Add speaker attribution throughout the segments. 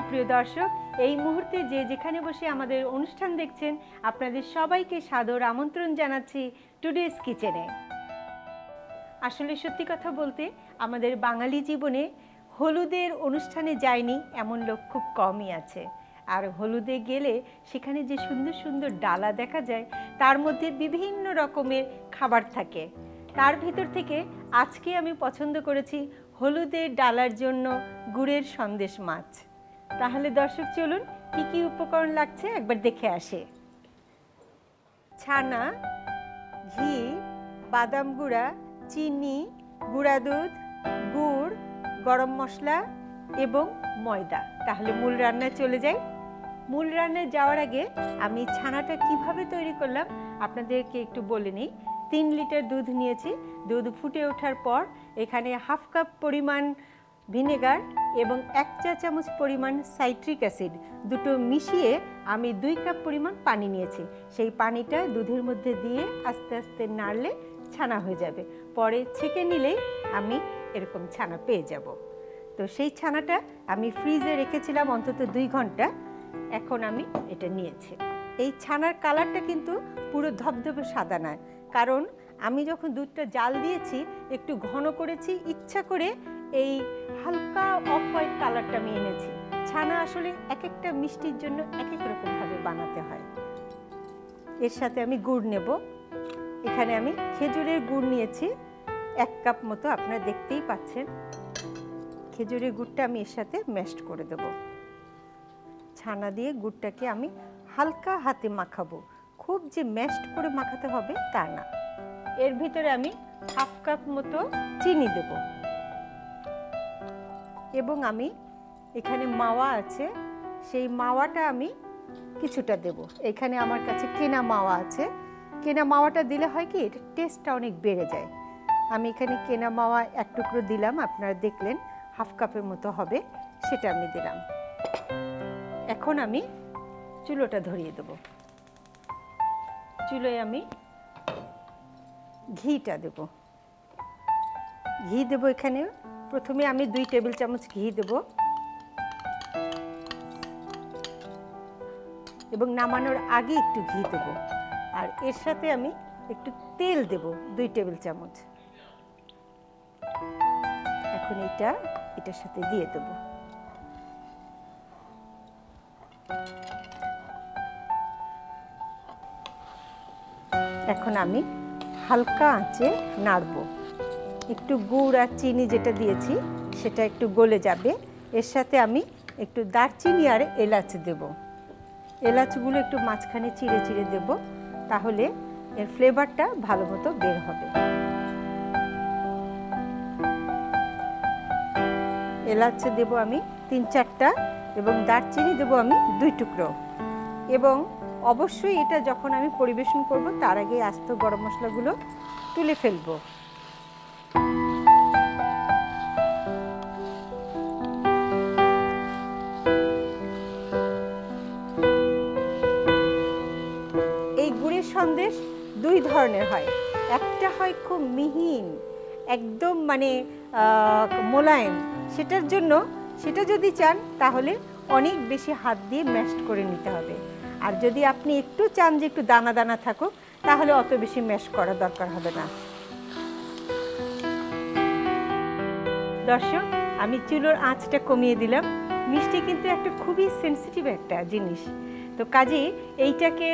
Speaker 1: সুপ্রিয় দর্শক, এই মুহূর্তে যে যেখানে বসে আমাদের অনুষ্ঠান দেখছেন, আপনাদের সবাইকে সাদর আমন্ত্রণ জানাচ্ছি টুডেস কিচেনে। আসলে সত্যি কথা বলতে আমাদের বাঙালি জীবনে হলুদের অনুষ্ঠানে যায়নি এমন লোক খুব কমই আছে। আর হলুদে গেলে সেখানে যে সুন্দর সুন্দর ডালা দেখা যায়, তার মধ্যে বিভিন্ন রকমের খাবার থাকে। তার ভিতর থেকে আজকে আমি পছন্দ করেছি হলুদের ডালার জন্য গুড়ের সন্দেশ মাছ। তাহলে দর্শক চলুন কি কি উপকরণ লাগছে একবার দেখে আসে। ছানা, ঘি, বাদাম গুঁড়া, চিনি, গুঁড়া দুধ, গুড়, গরম মশলা এবং ময়দা। তাহলে মূল রান্নায় চলে যাই। মূল রান্নায় যাওয়ার আগে আমি ছানাটা কিভাবে তৈরি করলাম আপনাদেরকে একটু বলে নিই। 3 লিটার দুধ নিয়েছি। দুধ ফুটে ওঠার পর এখানে হাফ কাপ পরিমাণ ভিনেগার এবং 1 চা চামচ পরিমাণ সাইট্রিক অ্যাসিড দুটো মিশিয়ে আমি 2 কাপ পরিমাণ পানি নিয়েছি। সেই পানিটা দুধের মধ্যে দিয়ে আস্তে আস্তে নাড়লে ছানা হয়ে যাবে। পরে ছেঁকে নিলেই আমি এরকম ছানা পেয়ে যাব। তো সেই ছানাটা আমি ফ্রিজে রেখেছিলাম অন্তত 2 ঘন্টা। এখন আমি এটা নিয়েছি। এই ছানার কালারটা কিন্তু পুরো ধবধবে সাদা নয়, কারণ আমি যখন দুধটা জাল দিয়েছি একটু ঘন করেছি, ইচ্ছা করে এই হালকা অফ হোয়াইট কালারটা আমি এনেছি। ছানা আসলে এক একটা মিষ্টির জন্য এক এক রকমভাবে বানাতে হয়। এর সাথে আমি গুড় নেব। এখানে আমি খেজুরের গুড় নিয়েছি 1 কাপ মতো, আপনারা দেখতেই পাচ্ছেন। খেজুরের গুড়টা আমি এর সাথে ম্যাশড করে দেব। ছানা দিয়ে গুড়টাকে আমি হালকা হাতে মাখাবো, খুব যে ম্যাশড করে মাখাতে হবে তা না। এর ভিতরে আমি হাফ কাপ মতো চিনি দেব এবং আমি এখানে মাওয়া আছে, সেই মাওয়াটা আমি কিছুটা দেব। এখানে আমার কাছে কেনা মাওয়া আছে। কেনা মাওয়াটা দিলে হয় কি, এটা টেস্টটা অনেক বেড়ে যায়। আমি এখানে কেনা মাওয়া 1 টুকরো দিলাম, আপনারা দেখলেন হাফ কাপের মতো হবে, সেটা আমি দিলাম। এখন আমি চুলোটা ধরিয়ে দেব। চুলোয় আমি ঘিটা দেব। ঘি দেব এখানে। প্রথমে আমি 2 টেবিল চামচ ঘি দেব এবং নামানোর আগে একটু ঘি দেব। আর এর সাথে আমি একটু তেল দেব 2 টেবিল চামচ। এখন এটার সাথে দিয়ে দেব। এখন আমি হালকা আঁচে নাড়ব। একটু গুড় আর চিনি যেটা দিয়েছি সেটা একটু গলে যাবে। এর সাথে আমি একটু দারচিনি আর এলাচ দেব। এলাচগুলো একটু মাঝখানে চিড়ে চিড়ে দেব, তাহলে এর ফ্লেভারটা ভালো মতো বের হবে। এলাচ দেব আমি 3-4টা এবং দারচিনি দেব আমি 2 টুকরো। এবং অবশ্যই এটা যখন আমি পরিবেশন করব তার আগে আস্ত গরম মশলাগুলো তুলে ফেলব। এই গুড়ের সন্দেশ 2 ধরনের হয়। একটা হয় খুব মিহিন, একদম মানে মোলায়েম। সেটার জন্য সেটা যদি চান তাহলে অনেক বেশি হাত দিয়ে ম্যাশড করে নিতে হবে। আর যদি আপনি একটু চান যে একটু দানা দানা থাকুক, তাহলে অত বেশি ম্যাশ করার দরকার হবে না। দর্শক, আমি চুলোর আঁচটা কমিয়ে দিলাম। মিষ্টি কিন্তু একটা খুবই সেনসিটিভ একটা জিনিস, তো কাজেই এইটাকে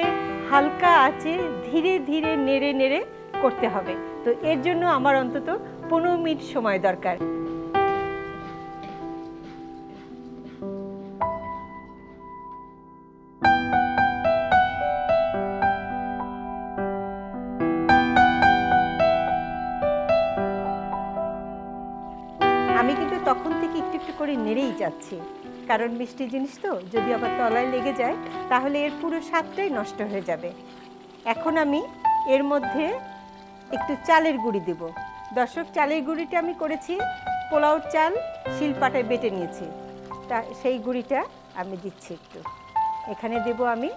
Speaker 1: হালকা আঁচে ধীরে ধীরে নেড়ে নেড়ে করতে হবে। তো এর জন্য আমার অন্তত 15 মিনিট সময় দরকার। আমি কিন্তু তখন থেকে একটু একটু করে নেড়েই যাচ্ছি, কারণ মিষ্টি জিনিস তো, যদি আবার তলায় লেগে যায় তাহলে এর পুরো স্বাদটাই নষ্ট হয়ে যাবে। এখন আমি এর মধ্যে একটু চালের গুঁড়ি দেব। দর্শক, চালের গুঁড়িটা আমি করেছি পোলাওর চাল শিলপাটায় বেটে নিয়েছি, তা সেই গুঁড়িটা আমি দিচ্ছি একটু। এখানে দেব আমি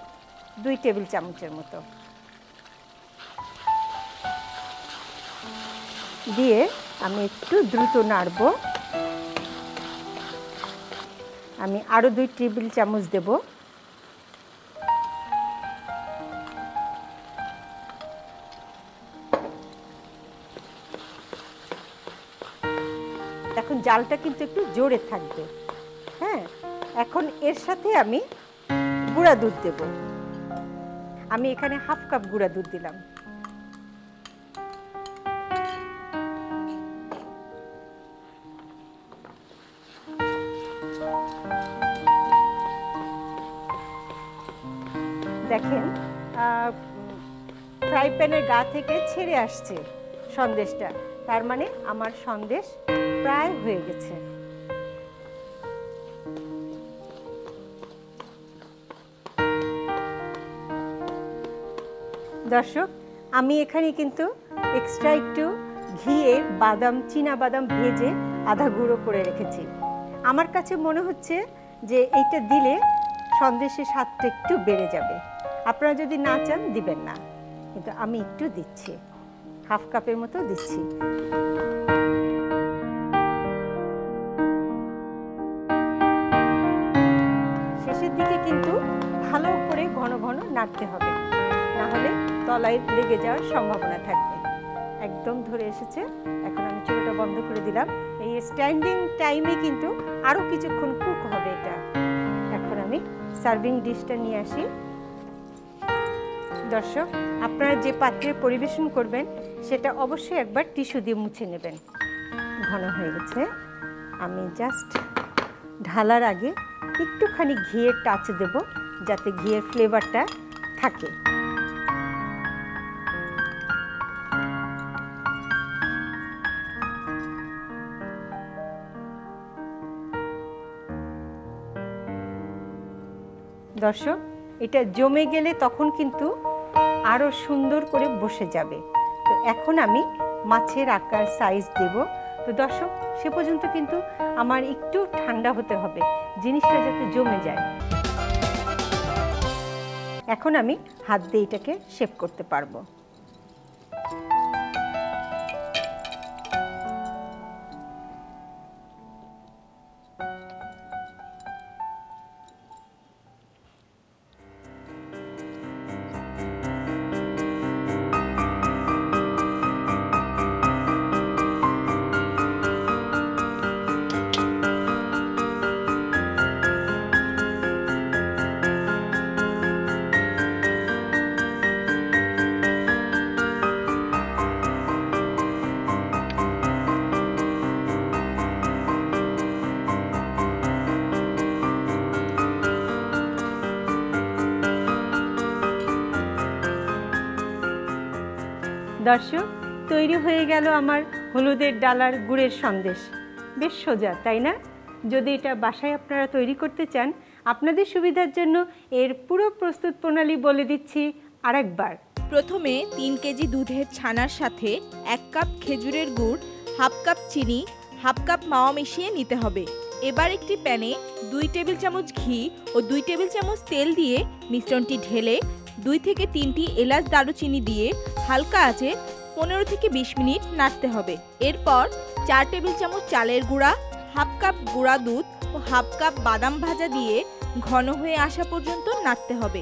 Speaker 1: 2 টেবিল চামচের মতো। দিয়ে আমি একটু দ্রুত নাড়ব। আমি আরও 2 টেবিল চামচ দেব। এখন জালটা কিন্তু একটু জোরে থাকবে। হ্যাঁ, এখন এর সাথে আমি গুঁড়া দুধ দেব। আমি এখানে হাফ কাপ গুঁড়া দুধ দিলাম। দেখেন ফ্রাই প্যানের গা থেকে ছেড়ে আসছে সন্দেশটা, তার মানে আমার সন্দেশ প্রায় হয়ে গেছে। দর্শক, আমি এখানে কিন্তু এক্সট্রা একটু ঘিয়ে বাদাম, চীনা বাদাম ভেজে আধা গুঁড়ো করে রেখেছি। আমার কাছে মনে হচ্ছে যে এইটা দিলে সন্দেশের স্বাদটা একটু বেড়ে যাবে। আপনারা যদি না চান দিবেন না, কিন্তু আমি একটু দিচ্ছি, হাফ কাপের মতো দিচ্ছি। শেষের দিকে কিন্তু ভালো করে ঘন ঘন নাড়তে হবে, না হলে তলায় লেগে যাওয়ার সম্ভাবনা থাকবে। একদম ধরে এসেছে। এখন আমি চুলাটা বন্ধ করে দিলাম। এই স্ট্যান্ডিং টাইমে কিন্তু আরও কিছুক্ষণ কুক হবে এটা। এখন আমি সার্ভিং ডিশটা নিয়ে আসি। দর্শক, আপনারা যে পাত্রে পরিবেশন করবেন সেটা অবশ্যই একবার টিস্যু দিয়ে মুছে নেবেন। ঘন হয়ে গেছে। আমি জাস্ট ঢালার আগে একটুখানি ঘিয়ের টাচ দেব, যাতে ঘিয়ের ফ্লেভারটা থাকে। দর্শক, এটা জমে গেলে তখন কিন্তু আরও সুন্দর করে বসে যাবে। তো এখন আমি মাছের আকার সাইজ দেব। তো দর্শক, সে পর্যন্ত কিন্তু আমার একটু ঠান্ডা হতে হবে, জিনিসটা যাতে জমে যায়। এখন আমি হাত দিয়ে এটাকে শেপ করতে পারবো। দর্শক, তৈরি হয়ে গেল আমার হলুদের ডালার গুড়ের সন্দেশ। বেশ সোজা, তাই না? যদি এটা বাসায় আপনারা তৈরি করতে চান, আপনাদের সুবিধার জন্য এর পুরো প্রস্তুত প্রণালী বলে দিচ্ছি আরেকবার।
Speaker 2: প্রথমে 3 কেজি দুধের ছানার সাথে 1 কাপ খেজুরের গুড়, হাফ কাপ চিনি, হাফ কাপ মাওয়া মিশিয়ে নিতে হবে। এবার একটি প্যানে 2 টেবিল চামচ ঘি ও 2 টেবিল চামচ তেল দিয়ে মিশ্রণটি ঢেলে 2 থেকে 3টি এলাচ দারুচিনি দিয়ে হালকা আঁচে 15 থেকে 20 মিনিট নাড়তে হবে। এরপর 4 টেবিল চামচ চালের গুঁড়া, হাফ কাপ গুঁড়া দুধ ও হাফ কাপ বাদাম ভাজা দিয়ে ঘন হয়ে আসা পর্যন্ত নাড়তে হবে।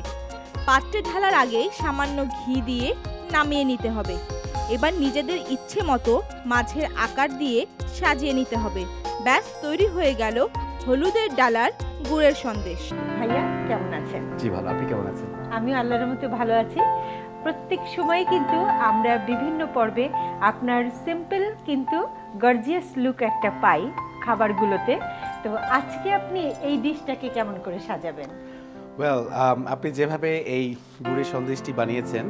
Speaker 2: পাত্রে ঢালার আগে সামান্য ঘি দিয়ে নামিয়ে নিতে হবে। এবার নিজেদের ইচ্ছে মতো মাছের আকার দিয়ে সাজিয়ে নিতে হবে। ব্যাস, তৈরি হয়ে গেল হলুদের ডালার গুড়ের সন্দেশ।
Speaker 1: ভাইয়া কেমন আছেন?
Speaker 3: জি ভালো, আপনি কেমন আছেন?
Speaker 1: আমিও আল্লাহর মতো ভালো আছি। প্রত্যেক সময় কিন্তু আমরা বিভিন্ন পর্বে আপনার সিম্পল কিন্তু গর্জিয়াস লুক একটা পাই খাবারগুলোতে। তো আজকে আপনি এই ডিশটাকে কেমন করে সাজাবেন?
Speaker 3: ওয়েল, আপনি যেভাবে এই গুড়ের সন্দেশটি বানিয়েছেন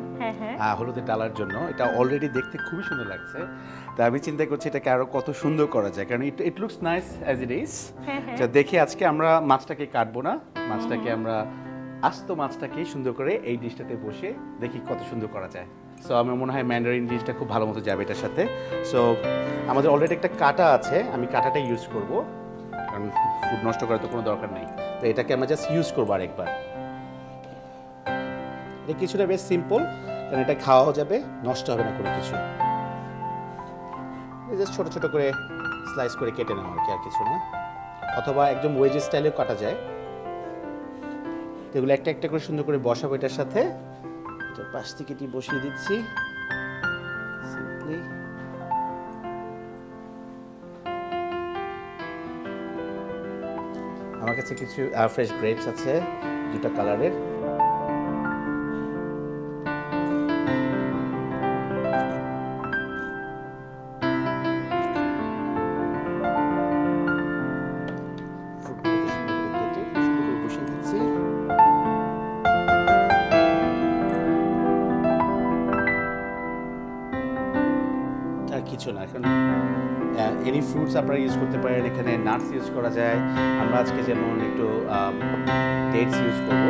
Speaker 1: হ্যাঁ,
Speaker 3: হলুদের ডালার জন্য, এটা অলরেডি দেখতে খুবই সুন্দর লাগছে। তা আমি চিন্তা করছি এটাকে আরো কত সুন্দর করা যায়, কারণ it looks nice as it is. যা দেখে আজকে আমরা মাছটাকে কাটবো না, মাছটাকে আমরা আস্ত মাছটাকে সুন্দর করে এই ডিশটাতে বসে দেখি কত সুন্দর করা যায়। সো আমার মনে হয় ম্যান্ডারিন ডিশটা খুব ভালো মতো যাবে এটার সাথে। সো আমাদের অলরেডি একটা কাঁটা আছে, আমি কাঁটাটা ইউজ করব, কারণ ফুড নষ্ট করার তো কোনো দরকার নেই। তো এটাকে আমরা জাস্ট ইউজ করবো আরেকবার। এটা কিছুটা বেশ সিম্পল, কারণ এটা খাওয়াও যাবে, নষ্ট হবে না কোনো কিছু। জাস্ট ছোট ছোট করে স্লাইস করে কেটে নেওয়া আর কি, আর কিছু না। অথবা একদম ওয়েজ স্টাইলেও কাটা যায়। তো এগুলো একটা একটা করে সুন্দর করে বসাবো এটার সাথে। এটা পাশ থেকে এটি বসিয়ে দিচ্ছি সিম্পলি। আমার কাছে কিছু ফ্রেশ গ্রেপস আছে 2টা কালারের। কিছু না, এখন এনি ফ্রুটস আপনারা ইউজ করতে পারেন, এখানে নাটস ইউজ করা যায়। আমরা আজকে যেমন একটু ডেটস ইউজ করব।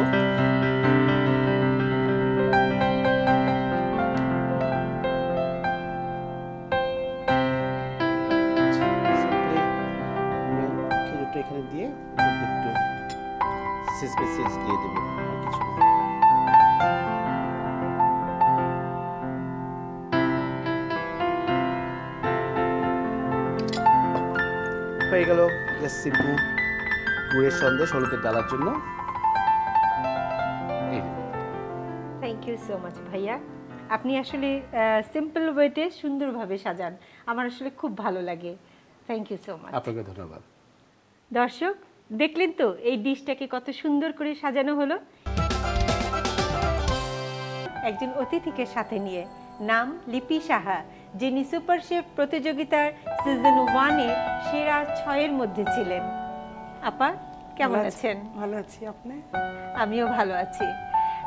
Speaker 3: খেজুরটা এখানে দিয়ে একটু সিজমি সিডস দিয়ে দেবো, আর কিছু না। হয়ে গেল জাস্ট সিম্পল গুড়ের সন্দেশ হলুদের ডালার জন্য।
Speaker 1: থ্যাংক ইউ সো মাচ ভাইয়া, আপনি আসলে সিম্পল ওয়েতে সুন্দরভাবে সাজান, আমার আসলে খুব ভালো লাগে। Thank you so much.
Speaker 3: আপনাকে ধন্যবাদ।
Speaker 1: দর্শক দেখলেন তো এই ডিশটাকে কত সুন্দর করে সাজানো হলো একজন অতিথিকে সাথে নিয়ে। নাম লিপি সাহা, যিনি সুপার শেফ প্রতিযোগিতার সিজন 1-এ সেরা 6-এর মধ্যে ছিলেন। আপা কেমন আছেন?
Speaker 4: ভালো আছি, আপনি?
Speaker 1: আমিও ভালো আছি।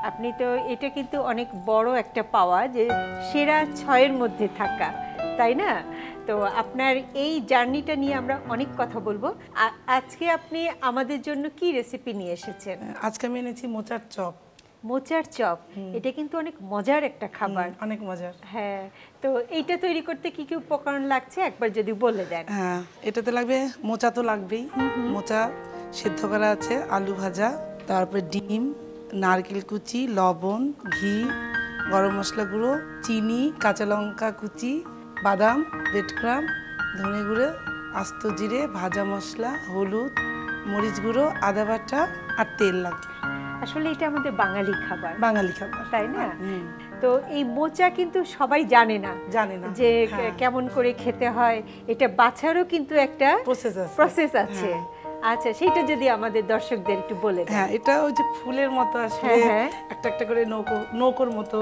Speaker 1: আপনি তো এটা কিন্তু অনেক বড় একটা পাওয়া যে সেরা 6-এর মধ্যে থাকা, তাই না? তো আপনার এই জার্নিটা নিয়ে আমরা অনেক কথা বলবো। আজকে আপনি আমাদের জন্য কি রেসিপি নিয়ে এসেছেন?
Speaker 4: আজকে আমি এনেছি মোচার চপ।
Speaker 1: মোচার চপ, এটা কিন্তু অনেক মজার একটা খাবার।
Speaker 4: অনেক মজার।
Speaker 1: হ্যাঁ, তো এইটা তৈরি করতে কি কি উপকরণ লাগছে একবার যদি বলে দেন।
Speaker 4: হ্যাঁ, এটাতে লাগবে মোচা, তো লাগবেই। মোচা সেদ্ধ করা আছে, আলু ভাজা, তারপরে ডিম, নারকেল কুচি, লবণ, ঘি, গরম মশলা গুঁড়ো, চিনি, কাঁচা লঙ্কা কুচি, বাদাম, ব্রেডক্রাম, ধনে গুঁড়ো, আস্ত জিরে, ভাজা মশলা, হলুদ, মরিচ গুঁড়ো, আদা বাটা আর তেল লাগবে।
Speaker 1: আসলে এটা আমাদের বাঙালি খাবার,
Speaker 4: বাঙালি খাবার,
Speaker 1: তাই না? তো এই মোচা কিন্তু সবাই জানে না যে কেমন করে খেতে হয়, এটা বাছারও কিন্তু একটা প্রসেস আছে। আচ্ছা, সেটা যদি আমাদের দর্শকদের একটু বলে দেন।
Speaker 4: হ্যাঁ, এটা ওই যে ফুলের মতো আসলে একটা একটা করে নৌকোর মতো,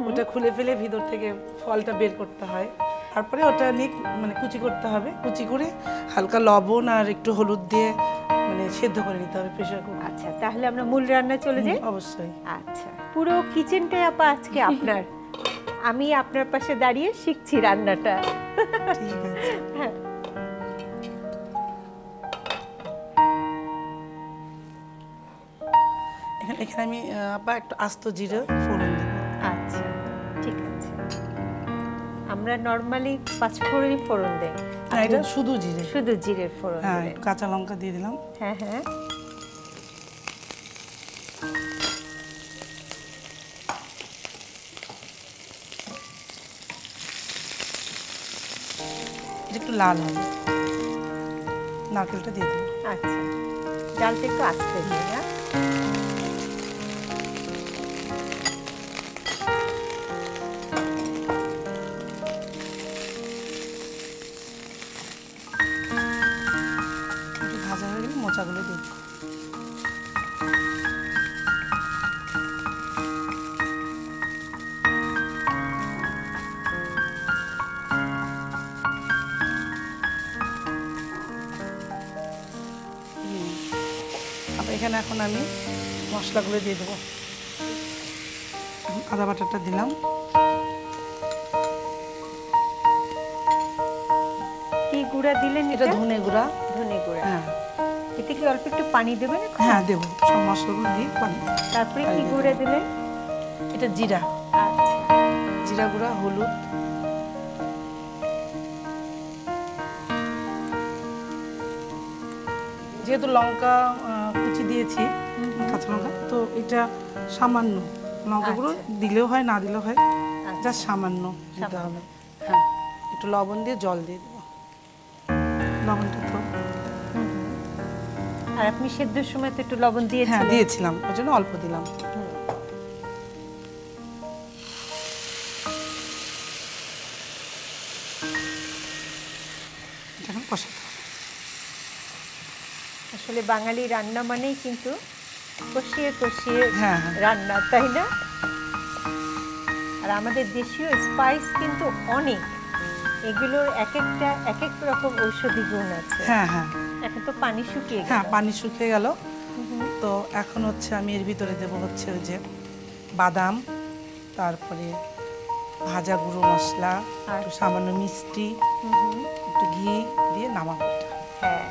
Speaker 4: ওটা খুলে ফেলে ভিতর থেকে ফলটা বের করতে হয়। তারপরে ওটা নিয়ে মানে কুচি করতে হবে, কুচি করে হালকা লবণ আর একটু হলুদ দিয়ে মানে সেদ্ধ করে নিতে হবে প্রেসার কুকারে।
Speaker 1: আচ্ছা, তাহলে আমরা মূল রান্না চলে যাই।
Speaker 4: অবশ্যই।
Speaker 1: আচ্ছা, পুরো কিচেনটাই আপা আজকে আপনার। আমি আপনার পাশে দাঁড়িয়ে শিখছি রান্নাটা।
Speaker 4: ঠিক আছে।
Speaker 1: হ্যাঁ,
Speaker 4: এখানে আমি আপা একটু আস্ত জিরে ফোড়ন দেব।
Speaker 1: আচ্ছা, ঠিক আছে। আমরা নরমালি 5 ফোড়নই ফোড়ন দেই।
Speaker 4: না, এটা শুধু জিরে,
Speaker 1: শুধু জিরের ফোড়ন।
Speaker 4: হ্যাঁ, কাঁচা লঙ্কা দিয়ে দিলাম।
Speaker 1: হ্যাঁ হ্যাঁ,
Speaker 4: একটু লাল হবে, নারকেলটা দিয়ে দিলাম।
Speaker 1: আচ্ছা, ডালটা একটু আস্তে দিয়ে না।
Speaker 4: একটু ভাজা হয়ে গেলে মোচাগুলো দিয়ে দিলাম। এখানে এখন আমি মশলাগুলো দিয়ে দেবো। আদা বাটাটা দিলাম,
Speaker 1: কি গুঁড়া দিলেন?
Speaker 4: এটা ধনে গুঁড়া।
Speaker 1: ধনে গুঁড়া।
Speaker 4: হ্যাঁ,
Speaker 1: এতে কি অল্প একটু পানি দেবেন?
Speaker 4: হ্যাঁ দেবো, সব মশলাগুলো দিয়ে পানি।
Speaker 1: তারপরে কি গুঁড়া দিলেন?
Speaker 4: এটা জিরা।
Speaker 1: আচ্ছা,
Speaker 4: জিরা গুঁড়া, হলুদ, যেহেতু লঙ্কা কুচি দিয়েছি, কাঁচা লঙ্কা, তো এটা সামান্য লঙ্কা গুঁড়ো দিলেও হয়, না দিলেও হয়, জাস্ট সামান্য দিতে হবে। হ্যাঁ, একটু লবণ দিয়ে জল দিয়ে দেবো। লবণটা তো
Speaker 1: আর আপনি সেদ্ধর সময় তো একটু লবণ
Speaker 4: হ্যাঁ
Speaker 1: দিয়েছিলেন।
Speaker 4: দিয়েছিলাম, ওই জন্য অল্প দিলাম। এখন কষাতে হবে।
Speaker 1: আসলে বাঙালি রান্না মানেই কিন্তু কষিয়ে কষিয়ে
Speaker 4: হ্যাঁ, হ্যাঁ।
Speaker 1: রান্না, তাই না? আর আমাদের দেশীয় স্পাইস কিন্তু অনেক, এগুলোর এক একটা এক এক রকম ঔষধি গুণ আছে।
Speaker 4: হ্যাঁ হ্যাঁ
Speaker 1: এখন তো পানি শুকিয়ে
Speaker 4: হ্যাঁ,
Speaker 1: গেল।
Speaker 4: পানি শুকিয়ে গেল। তো এখন হচ্ছে আমি এর ভিতরে দেবো হচ্ছে ওই যে বাদাম, তারপরে ভাজা গুঁড়ো মশলা, একটু সামান্য মিষ্টি, একটু ঘি দিয়ে নামাবো এটা।
Speaker 1: হ্যাঁ,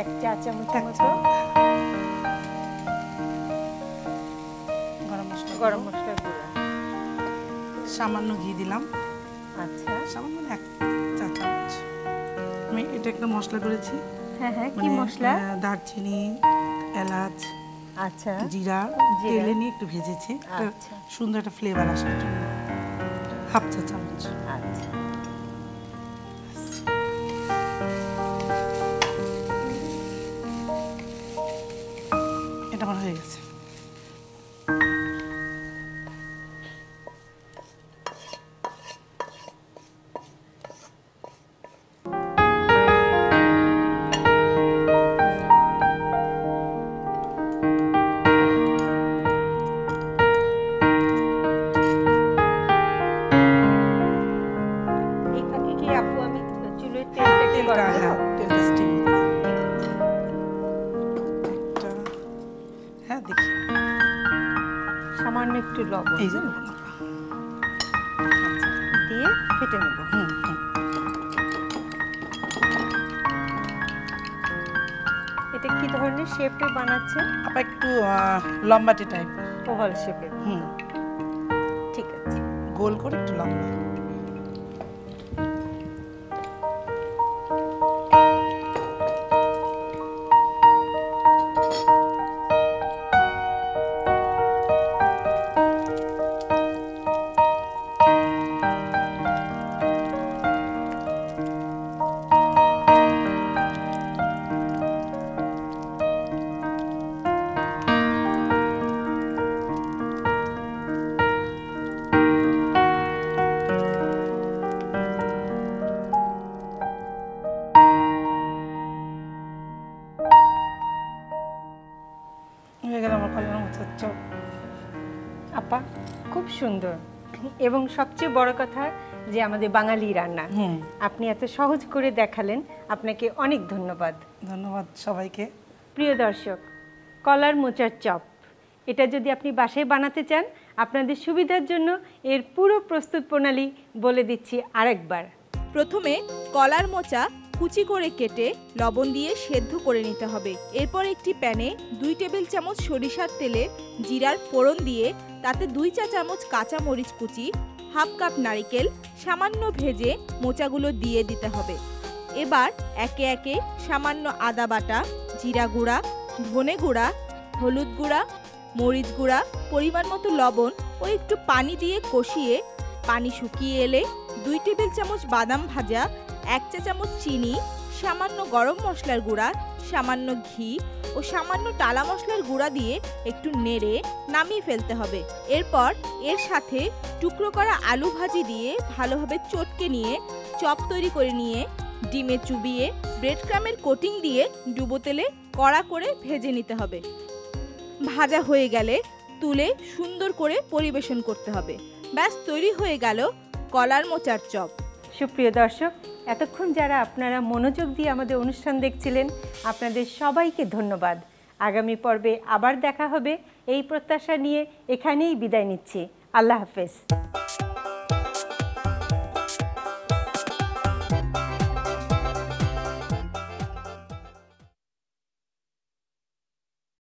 Speaker 1: এক চা চামচ মতো
Speaker 4: গরম মশলা,
Speaker 1: গরম মশলার গুঁড়া।
Speaker 4: সামান্য ঘি দিলাম,
Speaker 1: আচ্ছা,
Speaker 4: সামান্য এক চা চামচ। আমি এটা একটা মশলা করেছি।
Speaker 1: হ্যাঁ হ্যাঁ, কি
Speaker 4: মানে,
Speaker 1: মশলা?
Speaker 4: দারচিনি, এলাচ,
Speaker 1: আচ্ছা,
Speaker 4: জিরা
Speaker 1: জিরা।
Speaker 4: তেলে নিয়ে একটু ভেজেছি, একটা
Speaker 1: আচ্ছা।
Speaker 4: সুন্দর একটা ফ্লেভার আসার জন্য। হাফ চা চামচ।
Speaker 1: আচ্ছা,
Speaker 4: এটা আমার হয়ে গেছে।
Speaker 1: এই ফাঁকে কি আপু আমি চুলোয় তেলটাকে
Speaker 4: তেলটা,
Speaker 1: গরম
Speaker 4: হ্যাঁ,
Speaker 1: করব?
Speaker 4: তেলটা স্টিম একটা, হ্যাঁ দেখি,
Speaker 1: সামান্য একটু লবণ
Speaker 4: এই যে
Speaker 1: দিয়ে ফেটে নেব।
Speaker 4: হুম হুম।
Speaker 1: এটা কি ধরনের শেপে বানাচ্ছেন?
Speaker 4: আবার একটু লম্বাটে টাইপ।
Speaker 1: ওভাল শেপে।
Speaker 4: হুম,
Speaker 1: ঠিক আছে।
Speaker 4: গোল করে একটু লম্বা। হয়ে গেল আমার কলার মোচার চপ।
Speaker 1: আপা খুব সুন্দর, এবং সবচেয়ে বড় কথা যে আমাদের বাঙালি রান্না
Speaker 4: হুম,
Speaker 1: আপনি এত সহজ করে দেখালেন, আপনাকে অনেক ধন্যবাদ।
Speaker 4: ধন্যবাদ সবাইকে।
Speaker 1: প্রিয় দর্শক, কলার মোচার চপ এটা যদি আপনি বাসায় বানাতে চান, আপনাদের সুবিধার জন্য এর পুরো প্রস্তুত প্রণালী বলে দিচ্ছি আরেকবার।
Speaker 2: প্রথমে কলার মোচা কুচি করে কেটে লবণ দিয়ে সেদ্ধ করে নিতে হবে। এরপর একটি প্যানে 2 টেবিল চামচ সরিষার তেলে জিরার ফোড়ন দিয়ে তাতে 2 চা চামচ কাঁচা মরিচ কুচি, হাফ কাপ নারকেল সামান্য ভেজে মোচাগুলো দিয়ে দিতে হবে। এবার একে একে সামান্য আদা বাটা, জিরা গুঁড়া, ধনে গুঁড়া, হলুদ গুঁড়া, মরিচ গুঁড়া, পরিমাণ মতো লবণ ও একটু পানি দিয়ে কষিয়ে পানি শুকিয়ে এলে 2 টেবিল চামচ বাদাম ভাজা, 1 চা চামচ চিনি, সামান্য গরম মশলার গুঁড়া, সামান্য ঘি ও সামান্য টালা মশলার গুঁড়া দিয়ে একটু নেড়ে নামিয়ে ফেলতে হবে। এরপর এর সাথে টুকরো করা আলু ভাজি দিয়ে ভালোভাবে চটকে নিয়ে চপ তৈরি করে নিয়ে ডিমে চুবিয়ে ব্রেড ক্রামের কোটিং দিয়ে ডুবো তেলে কড়া করে ভেজে নিতে হবে। ভাজা হয়ে গেলে তুলে সুন্দর করে পরিবেশন করতে হবে। ব্যাস তৈরি হয়ে গেল কলার মোচার চপ।
Speaker 1: সুপ্রিয় দর্শক, এতক্ষণ যারা আপনারা মনোযোগ দিয়ে আমাদের অনুষ্ঠান দেখছিলেন, আপনাদের সবাইকে ধন্যবাদ। আগামী পর্বে আবার দেখা হবে এই প্রত্যাশা নিয়ে এখানেই বিদায় নিচ্ছি। আল্লাহ হাফেজ।